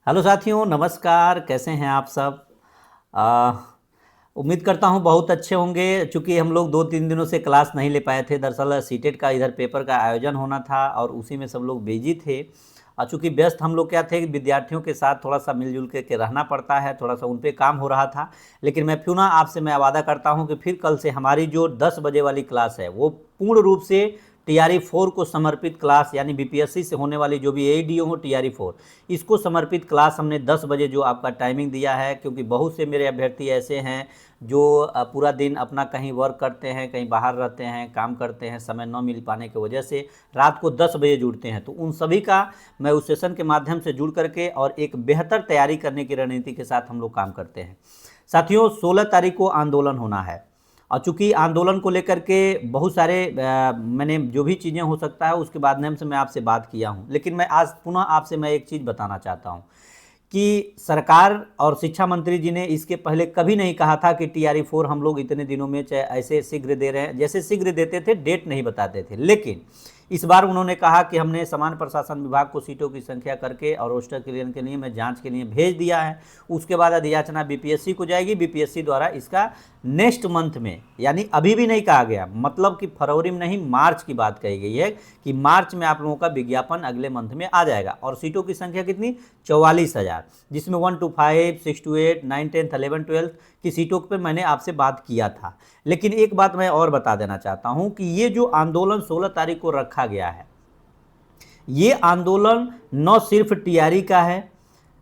Hello साथियों, नमस्कार। कैसे हैं आप सब? आ, उम्मीद करता हूं बहुत अच्छे होंगे। चूंकि हम लोग 2-3 दिनों से क्लास नहीं ले पाए थे, दरअसल सीटेट का इधर पेपर का आयोजन होना था और उसी में सब लोग बिजी थे। चूंकि व्यस्त हम लोग क्या थे कि विद्यार्थियों के साथ थोड़ा सा मिलजुल के रहना पड़ता है, थोड़ा सा उन पे काम हो रहा था। लेकिन मैं पुनः आपसे मैं वादा करता हूं कि फिर कल से हमारी जो 10 बजे वाली क्लास है वो पूर्ण रूप से TRE 4 को समर्पित क्लास, यानी बीपीएससी से होने वाली जो भी AEDO हो TRE 4 इसको समर्पित क्लास हमने 10 बजे जो आपका टाइमिंग दिया है। क्योंकि बहुत से मेरे अभ्यर्थी ऐसे हैं जो पूरा दिन अपना कहीं वर्क करते हैं, कहीं बाहर रहते हैं, काम करते हैं, समय न मिल पाने की वजह से रात को 10 बजे जुड़ते हैं। तो उन सभी का मैं उस सेशन के माध्यम से जुड़ करके और एक बेहतर तैयारी करने की रणनीति के साथ हम लोग काम करते हैं। साथियों, 16 तारीख को आंदोलन होना है और चूंकि आंदोलन को लेकर के बहुत सारे मैंने जो भी चीज़ें हो सकता है उसके माध्यम से मैं आपसे बात किया हूं। लेकिन मैं आज पुनः आपसे मैं एक चीज़ बताना चाहता हूं कि सरकार और शिक्षा मंत्री जी ने इसके पहले कभी नहीं कहा था कि TRE 4 हम लोग इतने दिनों में चाहे ऐसे शीघ्र दे रहे हैं। जैसे शीघ्र देते थे, डेट नहीं बताते थे। लेकिन इस बार उन्होंने कहा कि हमने सामान्य प्रशासन विभाग को सीटों की संख्या करके और रोस्टर क्लियर के लिए मैं जांच के लिए भेज दिया है। उसके बाद अधियाचना बीपीएससी को जाएगी। बीपीएससी द्वारा इसका नेक्स्ट मंथ में, यानी अभी भी नहीं कहा गया, मतलब कि फरवरी में नहीं, मार्च की बात कही गई है कि मार्च में आप लोगों का विज्ञापन अगले मंथ में आ जाएगा। और सीटों की संख्या कितनी? 44,000, जिसमें 1 to 5, 6 to 8, 9, 10, 11, 12 की सीटों पर मैंने आपसे बात किया था। लेकिन एक बात मैं और बता देना चाहता हूं कि ये जो आंदोलन 16 तारीख को रखा गया है, ये आंदोलन न सिर्फ टीआरई का है,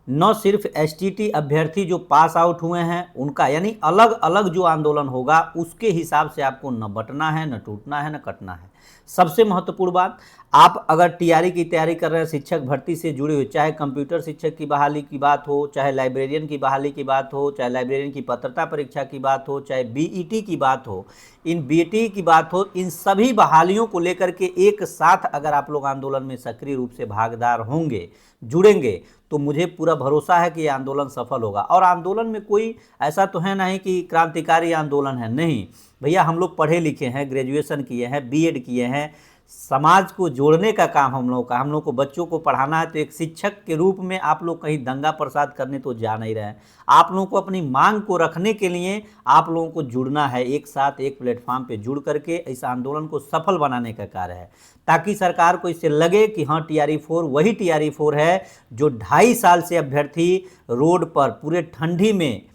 न सिर्फ एसटीटी अभ्यर्थी जो पास आउट हुए हैं उनका, यानी अलग अलग जो आंदोलन होगा उसके हिसाब से आपको न बटना है, न टूटना है, न कटना है। सबसे महत्वपूर्ण बात, आप अगर टीआरई की तैयारी कर रहे हैं, शिक्षक भर्ती से जुड़े हुए, चाहे कंप्यूटर शिक्षक की बहाली की बात हो, चाहे लाइब्रेरियन की बहाली की बात हो, चाहे लाइब्रेरियन की पात्रता परीक्षा की बात हो, चाहे बीईटी की बात हो, इन बीईटी की बात हो, इन सभी बहालियों को लेकर के एक साथ अगर आप लोग आंदोलन में सक्रिय रूप से भागीदार होंगे, जुड़ेंगे, तो मुझे पूरा भरोसा है कि ये आंदोलन सफल होगा। और आंदोलन में कोई ऐसा तो है नहीं कि क्रांतिकारी आंदोलन है, नहीं भैया। हम लोग पढ़े लिखे हैं, ग्रेजुएशन किए हैं, बीएड किए हैं। समाज को जोड़ने का काम हम लोगों का, हम लोग को बच्चों को पढ़ाना है। तो एक शिक्षक के रूप में आप लोग कहीं दंगा प्रसाद करने तो जा नहीं रहे हैं। आप लोगों को अपनी मांग को रखने के लिए आप लोगों को जुड़ना है, एक साथ एक प्लेटफॉर्म पे जुड़ करके इस आंदोलन को सफल बनाने का कार्य है, ताकि सरकार को इससे लगे कि हाँ, TRE 4 वही TRE 4 है जो 2.5 साल से अभ्यर्थी रोड पर पूरे ठंडी में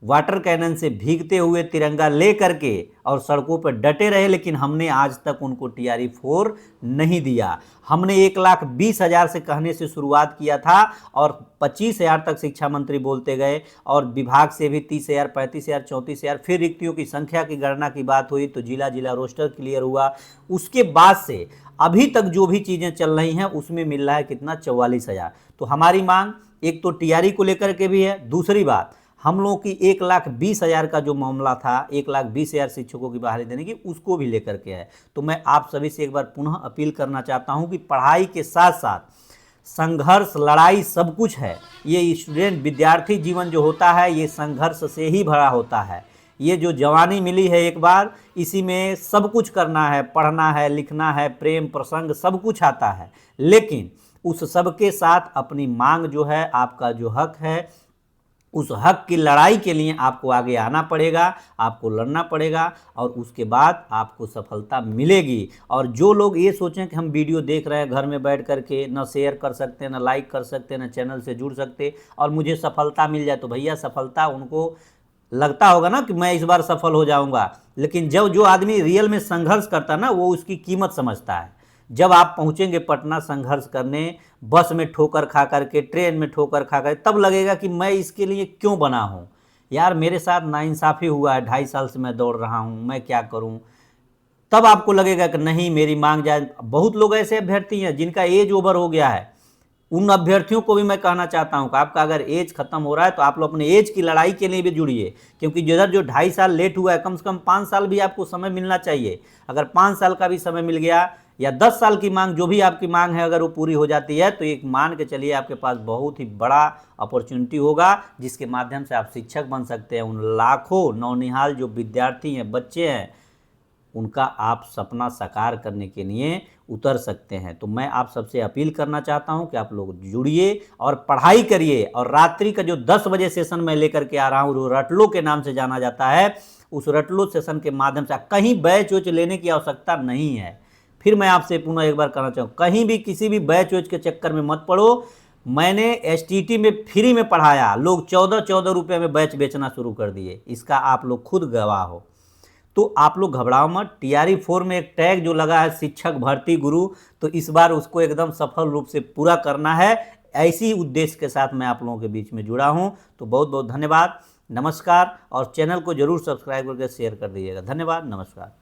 वाटर कैनन से भीगते हुए तिरंगा ले करके और सड़कों पर डटे रहे। लेकिन हमने आज तक उनको TRE 4 नहीं दिया। हमने 1,20,000 से कहने से शुरुआत किया था और 25,000 तक शिक्षा मंत्री बोलते गए, और विभाग से भी 30,000, 35,000, 34,000। फिर रिक्तियों की संख्या की गणना की बात हुई तो जिला जिला रोस्टर क्लियर हुआ। उसके बाद से अभी तक जो भी चीज़ें चल रही हैं उसमें मिल रहा है कितना? 44,000। तो हमारी मांग एक तो TRE को लेकर के भी है, दूसरी बात हम लोगों की 1,20,000 का जो मामला था, 1,20,000 शिक्षकों की बहाली देने की, उसको भी लेकर के है। तो मैं आप सभी से एक बार पुनः अपील करना चाहता हूं कि पढ़ाई के साथ साथ संघर्ष, लड़ाई सब कुछ है। ये स्टूडेंट विद्यार्थी जीवन जो होता है ये संघर्ष से ही भरा होता है। ये जो जवानी मिली है एक बार, इसी में सब कुछ करना है, पढ़ना है, लिखना है, प्रेम प्रसंग सब कुछ आता है। लेकिन उस सब के साथ अपनी मांग जो है, आपका जो हक है, उस हक की लड़ाई के लिए आपको आगे आना पड़ेगा, आपको लड़ना पड़ेगा, और उसके बाद आपको सफलता मिलेगी। और जो लोग ये सोचें कि हम वीडियो देख रहे हैं घर में बैठ करके, न शेयर कर सकते, न लाइक कर सकते, न चैनल से जुड़ सकते, और मुझे सफलता मिल जाए, तो भैया सफलता उनको लगता होगा ना कि मैं इस बार सफल हो जाऊंगा। लेकिन जब जो आदमी रियल में संघर्ष करता है ना, वो उसकी कीमत समझता है। जब आप पहुंचेंगे पटना संघर्ष करने, बस में ठोकर खा करके, ट्रेन में ठोकर खा कर, तब लगेगा कि मैं इसके लिए क्यों बना हूं। यार मेरे साथ नाइंसाफ़ी हुआ है, 2.5 साल से मैं दौड़ रहा हूं, मैं क्या करूं। तब आपको लगेगा कि नहीं, मेरी मांग जाए। बहुत लोग ऐसे अभ्यर्थी हैं जिनका एज ओवर हो गया है। उन अभ्यर्थियों को भी मैं कहना चाहता हूं कि आपका अगर एज खत्म हो रहा है तो आप लोग अपने एज की लड़ाई के लिए भी जुड़िए। क्योंकि जिधर जो 2.5 साल लेट हुआ है, कम से कम 5 साल भी आपको समय मिलना चाहिए। अगर 5 साल का भी समय मिल गया, या 10 साल की मांग, जो भी आपकी मांग है, अगर वो पूरी हो जाती है, तो एक मान के चलिए आपके पास बहुत ही बड़ा अपॉर्चुनिटी होगा, जिसके माध्यम से आप शिक्षक बन सकते हैं। उन लाखों नौनिहाल जो विद्यार्थी हैं, बच्चे हैं, उनका आप सपना साकार करने के लिए उतर सकते हैं। तो मैं आप सबसे अपील करना चाहता हूं कि आप लोग जुड़िए और पढ़ाई करिए। और रात्रि का जो 10 बजे सेशन मैं लेकर के आ रहा हूं, रटलो के नाम से जाना जाता है, उस रटलो सेशन के माध्यम से कहीं बैच वैच लेने की आवश्यकता नहीं है। फिर मैं आपसे पुनः एक बार कहना चाहूँ, कहीं भी किसी भी बैच वैच के चक्कर में मत पड़ो। मैंने एसटीटी में फ्री में पढ़ाया, लोग 14-14 रुपये में बैच बेचना शुरू कर दिए, इसका आप लोग खुद गवाह हो। तो आप लोग घबराओ मत। TRE 4 में एक टैग जो लगा है शिक्षक भर्ती गुरु, तो इस बार उसको एकदम सफल रूप से पूरा करना है। ऐसी उद्देश्य के साथ मैं आप लोगों के बीच में जुड़ा हूं। तो बहुत बहुत धन्यवाद, नमस्कार। और चैनल को जरूर सब्सक्राइब करके शेयर कर दीजिएगा। धन्यवाद, नमस्कार।